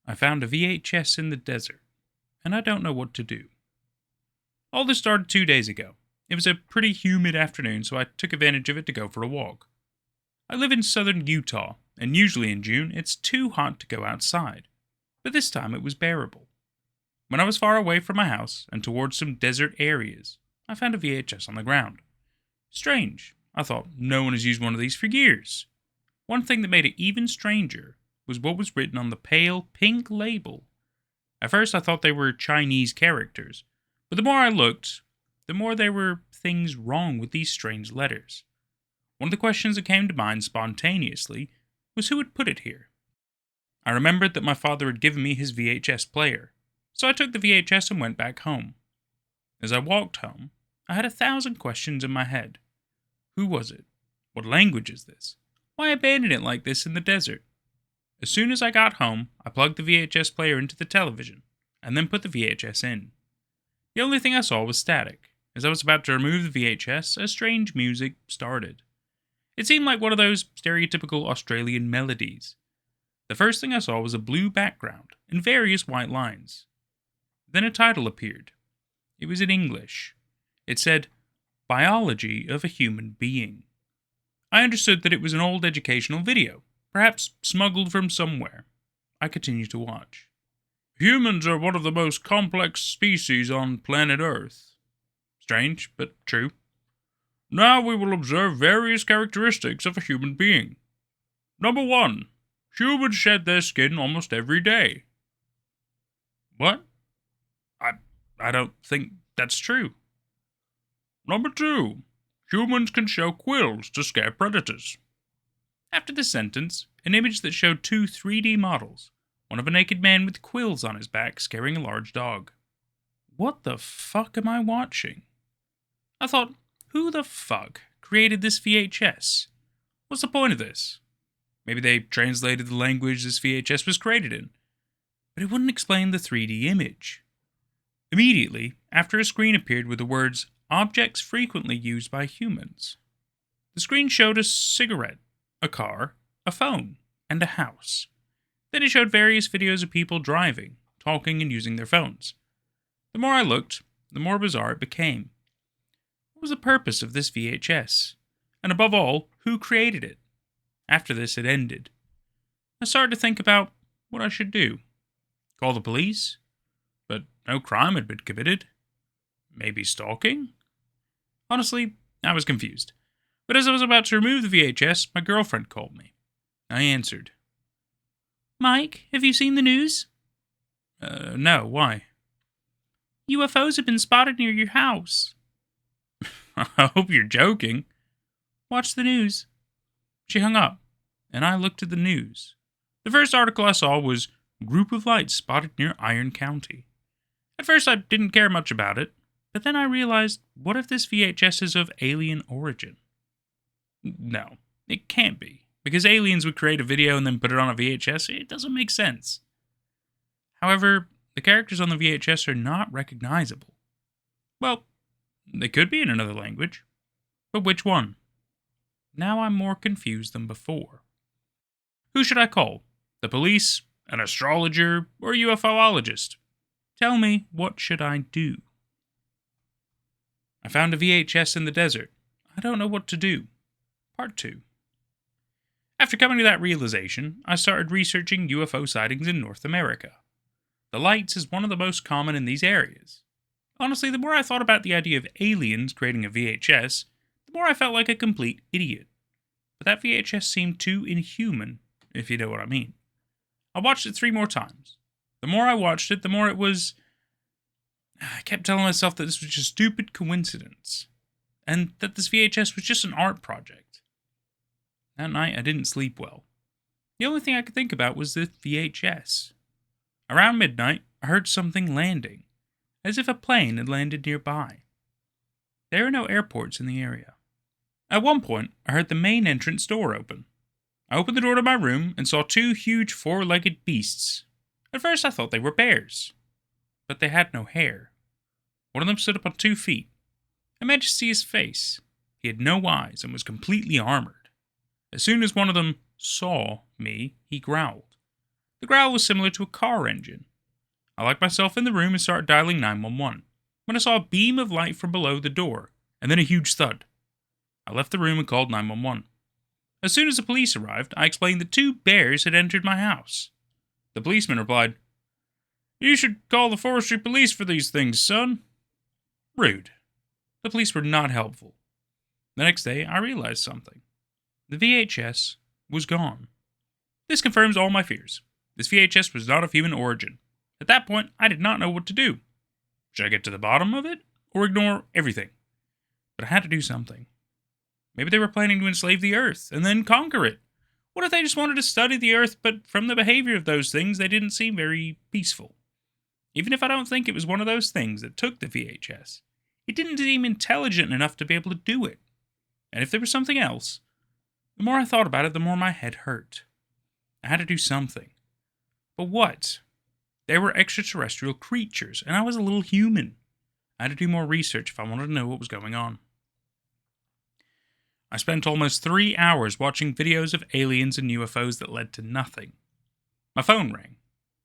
I found a VHS in the desert, and I don't know what to do. All this started 2 days ago. It was a pretty humid afternoon, so I took advantage of it to go for a walk. I live in southern Utah, and usually in June it's too hot to go outside, but this time it was bearable. When I was far away from my house and towards some desert areas, I found a VHS on the ground. Strange, I thought. No one has used one of these for years. One thing that made it even stranger was what was written on the pale pink label. At first I thought they were Chinese characters, but the more I looked, the more there were things wrong with these strange letters. One of the questions that came to mind spontaneously was who had put it here. I remembered that my father had given me his VHS player, so I took the VHS and went back home. As I walked home, I had 1,000 questions in my head. Who was it? What language is this? Why abandon it like this in the desert? As soon as I got home, I plugged the VHS player into the television, and then put the VHS in. The only thing I saw was static. As I was about to remove the VHS, a strange music started. It seemed like one of those stereotypical Australian melodies. The first thing I saw was a blue background and various white lines. Then a title appeared. It was in English. It said, Biology of a Human Being. I understood that it was an old educational video, perhaps smuggled from somewhere. I continued to watch. Humans are one of the most complex species on planet Earth. Strange, but true. Now we will observe various characteristics of a human being. Number 1. Humans shed their skin almost every day. What? I don't think that's true. Number 2. Humans can show quills to scare predators. After this sentence, an image that showed 2 3D models, one of a naked man with quills on his back scaring a large dog. What the fuck am I watching? I thought, who the fuck created this VHS? What's the point of this? Maybe they translated the language this VHS was created in, but it wouldn't explain the 3D image. Immediately, after a screen appeared with the words, Objects frequently used by humans. The screen showed a cigarette, a car, a phone, and a house. Then it showed various videos of people driving, talking, and using their phones. The more I looked, the more bizarre it became. What was the purpose of this VHS? And above all, who created it? After this, it ended. I started to think about what I should do. Call the police? But no crime had been committed. Maybe stalking? Honestly, I was confused. But as I was about to remove the VHS, my girlfriend called me. I answered. Mike, have you seen the news? No, why? UFOs have been spotted near your house. I hope you're joking. Watch the news. She hung up, and I looked at the news. The first article I saw was Group of Lights Spotted Near Iron County. At first I didn't care much about it, but then I realized, what if this VHS is of alien origin? No, it can't be, because aliens would create a video and then put it on a VHS. It doesn't make sense. However, the characters on the VHS are not recognizable. Well, they could be in another language, but which one? Now I'm more confused than before. Who should I call? The police, an astrologer, or a UFOologist? Tell me, what should I do? I found a VHS in the desert. I don't know what to do. Part 2. After coming to that realization, I started researching UFO sightings in North America. The lights is one of the most common in these areas. Honestly, the more I thought about the idea of aliens creating a VHS, the more I felt like a complete idiot. But that VHS seemed too inhuman, if you know what I mean. I watched it 3 more times. The more I watched it, the more it was... I kept telling myself that this was just a stupid coincidence, and that this VHS was just an art project. That night, I didn't sleep well. The only thing I could think about was the VHS. Around midnight, I heard something landing, as if a plane had landed nearby. There are no airports in the area. At one point, I heard the main entrance door open. I opened the door to my room and saw 2 huge 4-legged beasts. At first I thought they were bears, but they had no hair. One of them stood up on 2 feet. I managed to see his face. He had no eyes and was completely armored. As soon as one of them saw me, he growled. The growl was similar to a car engine. I locked myself in the room and started dialing 911, when I saw a beam of light from below the door, and then a huge thud. I left the room and called 911. As soon as the police arrived, I explained that 2 bears had entered my house. The policeman replied, "You should call the forestry police for these things, son." Rude. The police were not helpful. The next day, I realized something. The VHS was gone. This confirms all my fears. This VHS was not of human origin. At that point, I did not know what to do. Should I get to the bottom of it, or ignore everything? But I had to do something. Maybe they were planning to enslave the Earth, and then conquer it. What if they just wanted to study the Earth, but from the behavior of those things, they didn't seem very peaceful? Even if I don't think it was one of those things that took the VHS, it didn't seem intelligent enough to be able to do it. And if there was something else, the more I thought about it, the more my head hurt. I had to do something. But what? They were extraterrestrial creatures, and I was a little human. I had to do more research if I wanted to know what was going on. I spent almost 3 hours watching videos of aliens and UFOs that led to nothing. My phone rang.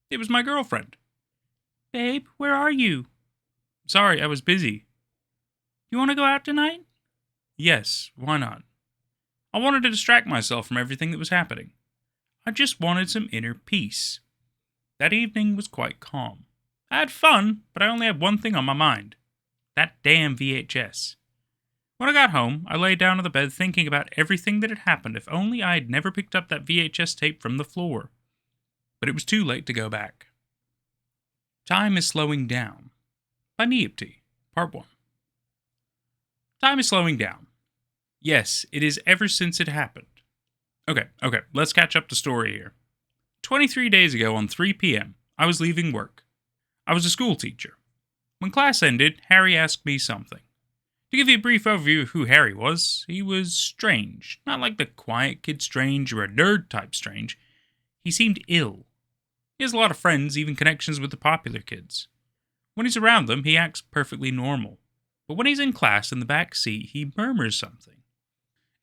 It was my girlfriend. "Babe, where are you?" "Sorry, I was busy." "You want to go out tonight?" "Yes, why not?" I wanted to distract myself from everything that was happening. I just wanted some inner peace. That evening was quite calm. I had fun, but I only had one thing on my mind. That damn VHS. When I got home, I lay down on the bed thinking about everything that had happened if only I had never picked up that VHS tape from the floor. But it was too late to go back. Time is Slowing Down by Nieapty, Part 1. Time is slowing down. Yes, it is ever since it happened. Okay, let's catch up the story here. 23 days ago on 3 p.m., I was leaving work. I was a school teacher. When class ended, Harry asked me something. To give you a brief overview of who Harry was, he was strange. Not like the quiet kid strange or a nerd type strange. He seemed ill. He has a lot of friends, even connections with the popular kids. When he's around them, he acts perfectly normal. But when he's in class in the back seat, he murmurs something.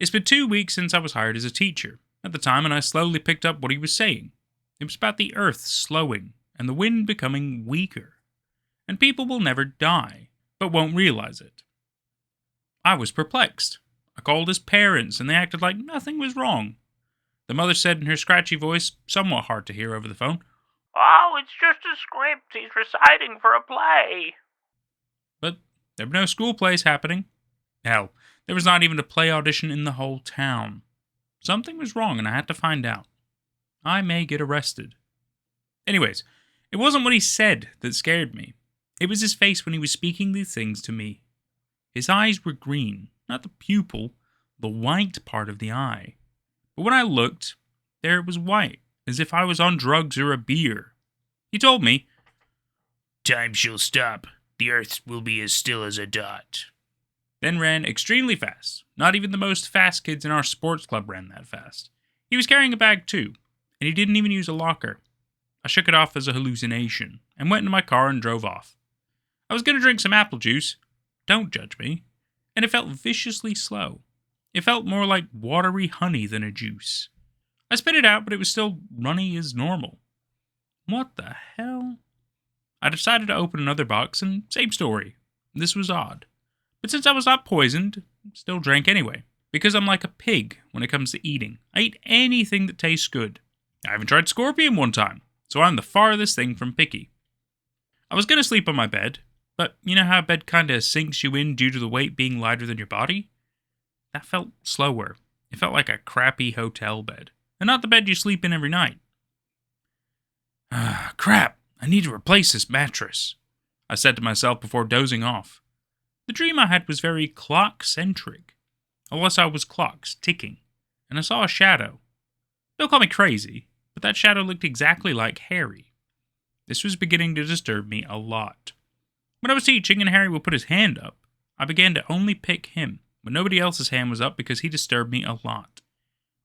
It's been 2 weeks since I was hired as a teacher at the time, and I slowly picked up what he was saying. It was about the earth slowing and the wind becoming weaker. And people will never die, but won't realize it. I was perplexed. I called his parents, and they acted like nothing was wrong. The mother said in her scratchy voice, somewhat hard to hear over the phone, "Oh, it's just a script. He's reciting for a play." But there were no school plays happening. Hell, there was not even a play audition in the whole town. Something was wrong, and I had to find out. I may get arrested. Anyways, it wasn't what he said that scared me. It was his face when he was speaking these things to me. His eyes were green, not the pupil, the white part of the eye. But when I looked, there it was white, as if I was on drugs or a beer. He told me, "Time shall stop. The earth will be as still as a dot." Then ran extremely fast. Not even the most fast kids in our sports club ran that fast. He was carrying a bag too, and he didn't even use a locker. I shook it off as a hallucination, and went into my car and drove off. I was going to drink some apple juice. Don't judge me. And it felt viciously slow. It felt more like watery honey than a juice. I spit it out, but it was still runny as normal. What the hell? I decided to open another box, and same story. This was odd. But since I was not poisoned, still drank anyway. Because I'm like a pig when it comes to eating. I eat anything that tastes good. I even tried scorpion one time, so I'm the farthest thing from picky. I was going to sleep on my bed, but you know how a bed kinda sinks you in due to the weight being lighter than your body? That felt slower. It felt like a crappy hotel bed, and not the bed you sleep in every night. Crap, I need to replace this mattress, I said to myself before dozing off. The dream I had was very clock-centric. Unless I was clocks ticking, and I saw a shadow. Don't call me crazy, but that shadow looked exactly like Harry. This was beginning to disturb me a lot. When I was teaching and Harry would put his hand up, I began to only pick him when nobody else's hand was up because he disturbed me a lot.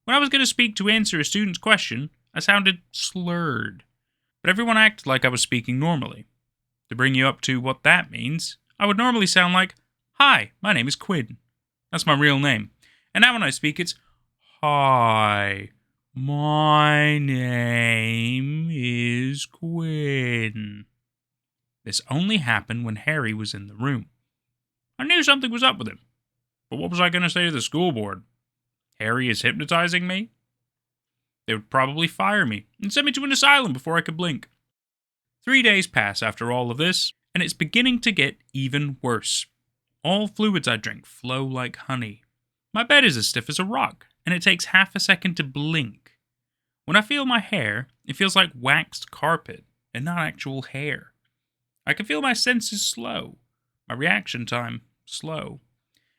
When I was going to speak to answer a student's question, I sounded slurred, but everyone acted like I was speaking normally. To bring you up to what that means, I would normally sound like, "Hi, my name is Quinn." That's my real name. And now when I speak, it's, "Hi, My name is Quinn. This only happened when Harry was in the room. I knew something was up with him. But what was I going to say to the school board? Harry is hypnotizing me? They would probably fire me and send me to an asylum before I could blink. 3 days pass after all of this, and it's beginning to get even worse. All fluids I drink flow like honey. My bed is as stiff as a rock, and it takes half a second to blink. When I feel my hair, it feels like waxed carpet and not actual hair. I can feel my senses slow, my reaction time slow.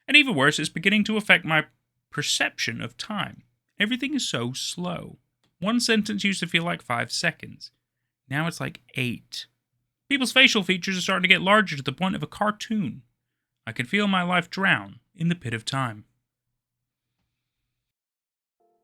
And even worse, it's beginning to affect my perception of time. Everything is so slow. One sentence used to feel like 5 seconds. Now it's like 8. People's facial features are starting to get larger to the point of a cartoon. I can feel my life drown in the pit of time.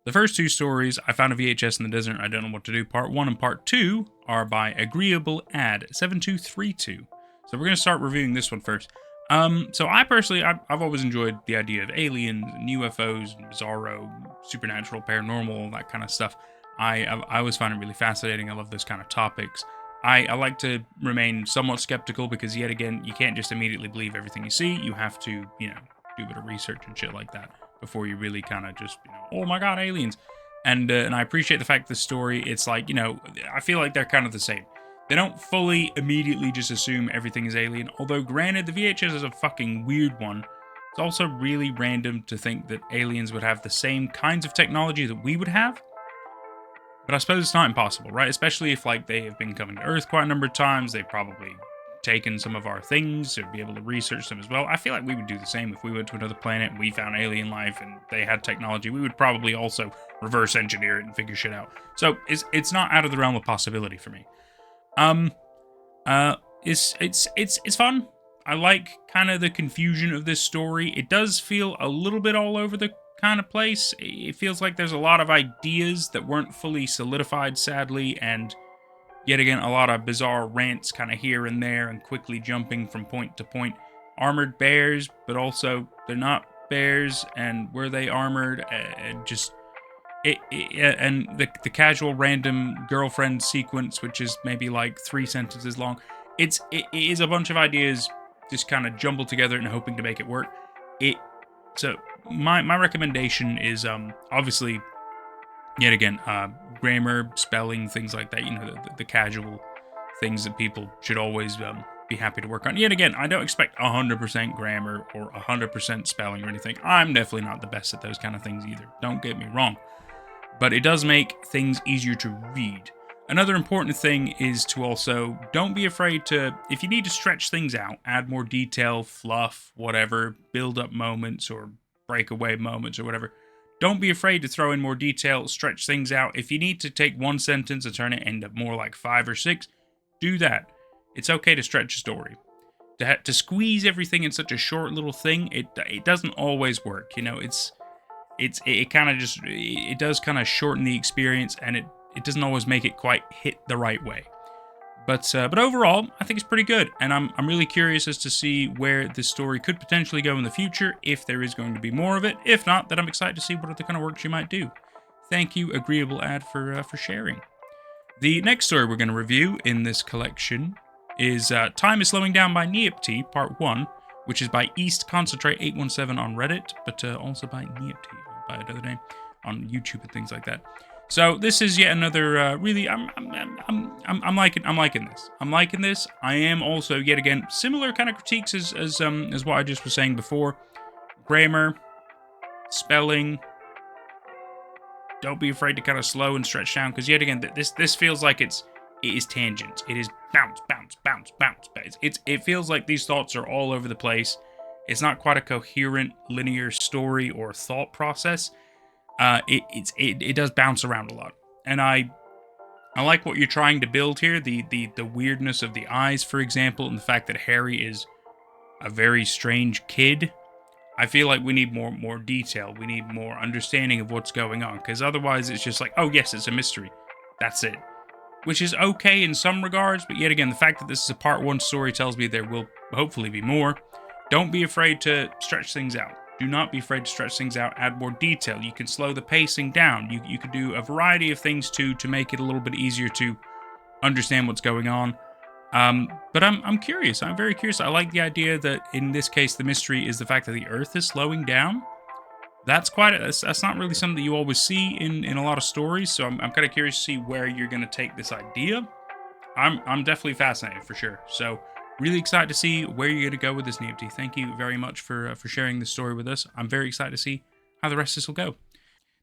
The first 2 stories, I found a VHS in the desert, I don't know what to do. Part 1 and Part 2 are by Agreeable Ad 7232. So we're going to start reviewing this one first. So I personally, I've always enjoyed the idea of aliens, and UFOs, and bizarro, supernatural, paranormal, all that kind of stuff. I always find it really fascinating. I love those kind of topics. I like to remain somewhat skeptical because, yet again, you can't just immediately believe everything you see. You have to, do a bit of research and shit like that before you really kind of just, oh my god, aliens. And I appreciate the fact this story, it's like, I feel like they're kind of the same. They don't fully immediately just assume everything is alien, although granted the VHS is a fucking weird one. It's also really random to think that aliens would have the same kinds of technology that we would have. But I suppose it's not impossible, right? Especially if they have been coming to Earth quite a number of times, they've probably taken some of our things to be able to research them as well. I feel like we would do the same if we went to another planet and we found alien life and they had technology. We would probably also reverse engineer it and figure shit out. So it's not out of the realm of possibility for me. It's fun. I like kind of the confusion of this story. It does feel a little bit all over the kind of place. It feels like there's a lot of ideas that weren't fully solidified, sadly, and yet again, a lot of bizarre rants kind of here and there and quickly jumping from point to point. Armored bears, but also they're not bears, and were they armored? And the casual random girlfriend sequence, which is maybe like 3 sentences long. It is a bunch of ideas just kind of jumbled together and hoping to make it work. So my recommendation is obviously, yet again, grammar, spelling, things like that. The casual things that people should always be happy to work on. Yet again, I don't expect 100% grammar or 100% spelling or anything. I'm definitely not the best at those kind of things either. Don't get me wrong. But it does make things easier to read. Another important thing is to also, don't be afraid to, if you need to stretch things out, add more detail, fluff, whatever, build up moments or breakaway moments or whatever. Don't be afraid to throw in more detail, stretch things out. If you need to take one sentence and turn it into more like 5 or 6, do that. It's okay to stretch a story. To squeeze everything in such a short little thing, it doesn't always work. It does kind of shorten the experience, and it doesn't always make it quite hit the right way. But overall, I think it's pretty good, and I'm really curious as to see where this story could potentially go in the future, if there is going to be more of it. If not, then I'm excited to see what other kind of work she might do. Thank you, Agreeable Ad, for sharing. The next story we're going to review in this collection is Time is Slowing Down by Nieapty, Part 1, which is by East Concentrate 817 on Reddit, but also by nieapty, by another name, on YouTube and things like that. So this is yet another really. I'm liking this. I'm liking this. I am also yet again similar kind of critiques as what I just was saying before. Grammar, spelling. Don't be afraid to kind of slow and stretch down, because yet again this feels like it is tangents. It is bounce, bounce, bounce, bounce. It feels like these thoughts are all over the place. It's not quite a coherent linear story or thought process. It does bounce around a lot, and I like what you're trying to build here. The weirdness of the eyes, for example, and the fact that Harry is a very strange kid. I feel like we need more detail. We need more understanding of what's going on, because otherwise it's just like, oh yes, it's a mystery. That's it. Which is okay in some regards, but yet again, the fact that this is a part 1 story tells me there will hopefully be more. Don't be afraid to stretch things out. Do not be afraid to stretch things out, add more detail. You can slow the pacing down. You could do a variety of things to make it a little bit easier to understand what's going on. But I'm curious. I'm very curious. I like the idea that in this case, the mystery is the fact that the Earth is slowing down. That's not really something that you always see in a lot of stories. So I'm kind of curious to see where you're going to take this idea. I'm definitely fascinated for sure. So really excited to see where you're going to go with this, nieapty. Thank you very much for sharing this story with us. I'm very excited to see how the rest of this will go.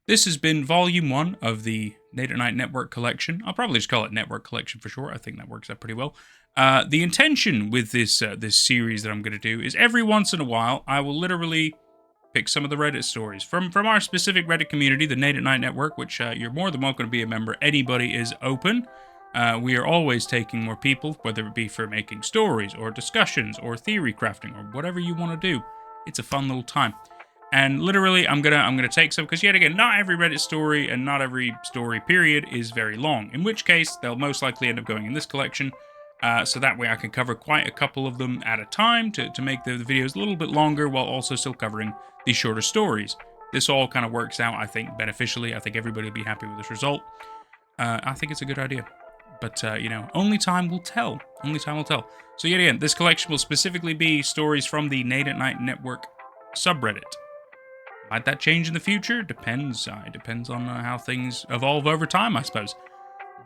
This has been Volume 1 of the Nate at Night Network collection. I'll probably just call it Network Collection for short. I think that works out pretty well. The intention with this series that I'm going to do is every once in a while, I will literally pick some of the Reddit stories from our specific Reddit community, the Nate at Night Network, which you're more than welcome to be a member. Anybody is open. We are always taking more people, whether it be for making stories or discussions or theory crafting or whatever you want to do. It's a fun little time. And literally, I'm gonna take some, because yet again, not every Reddit story and not every story period is very long. In which case, they'll most likely end up going in this collection. So that way I can cover quite a couple of them at a time to make the videos a little bit longer while also still covering these shorter stories. This all kind of works out, I think, beneficially. I think everybody will be happy with this result. I think it's a good idea. But, only time will tell. Only time will tell. So yet again, this collection will specifically be stories from the Nate at Night Network subreddit. Might that change in the future? Depends. It depends on how things evolve over time, I suppose.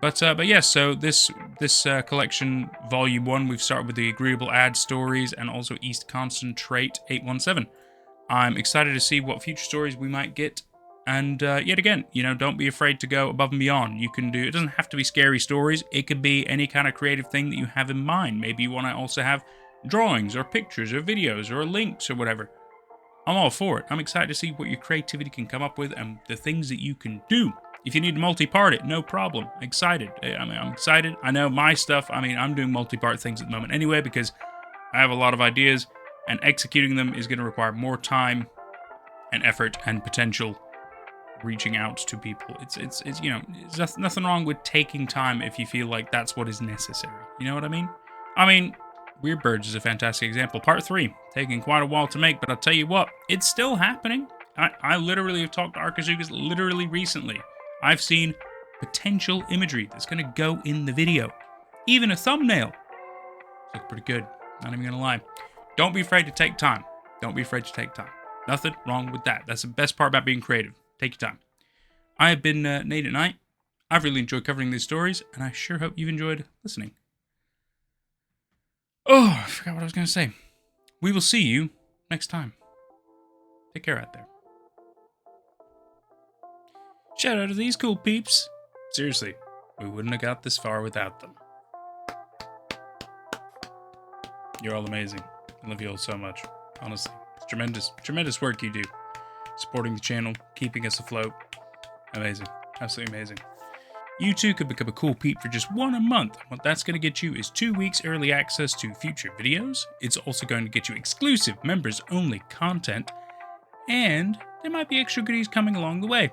But yes, so this collection, Volume 1, we've started with the Agreeable Ad stories and also East Concentrate 817. I'm excited to see what future stories we might get. And yet again, don't be afraid to go above and beyond. You can do, it doesn't have to be scary stories. It could be any kind of creative thing that you have in mind. Maybe you want to also have drawings or pictures or videos or links or whatever. I'm all for it. I'm excited to see what your creativity can come up with and the things that you can do. If you need to multi-part it, no problem. Excited. I'm excited. I know my stuff. I'm doing multi-part things at the moment anyway because I have a lot of ideas and executing them is going to require more time and effort and potential reaching out to people. It's nothing wrong with taking time if you feel like that's what is necessary. You know what I mean? Weird Birds is a fantastic example. Part 3, taking quite a while to make, but I'll tell you what, it's still happening. I literally have talked to Arkazukas literally recently. I've seen potential imagery that's going to go in the video. Even a thumbnail. It's looking pretty good. Not even going to lie. Don't be afraid to take time. Don't be afraid to take time. Nothing wrong with that. That's the best part about being creative. Take your time. I have been Nate at Night. I've really enjoyed covering these stories, and I sure hope you've enjoyed listening. Oh, I forgot what I was going to say. We will see you next time. Take care out there. Shout out to these cool peeps. Seriously, we wouldn't have got this far without them. You're all amazing. I love you all so much. Honestly, it's tremendous work you do. Supporting the channel, keeping us afloat. Amazing. Absolutely amazing. You too could become a cool peep for just $1 a month. What that's going to get you is 2 weeks early access to future videos. It's also going to get you exclusive members-only content. And there might be extra goodies coming along the way.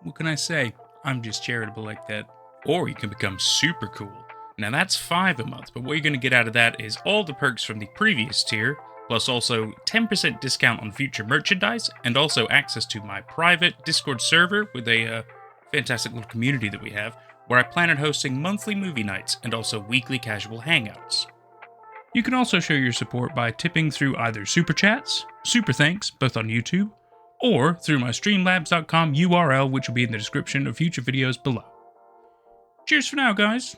What can I say? I'm just charitable like that. Or you can become super cool. Now that's $5 a month, but what you're going to get out of that is all the perks from the previous tier, plus also 10% discount on future merchandise, and also access to my private Discord server with a fantastic little community that we have, where I plan on hosting monthly movie nights and also weekly casual hangouts. You can also show your support by tipping through either Super Chats, Super Thanks, both on YouTube, or through my streamlabs.com URL, which will be in the description of future videos below. Cheers for now, guys!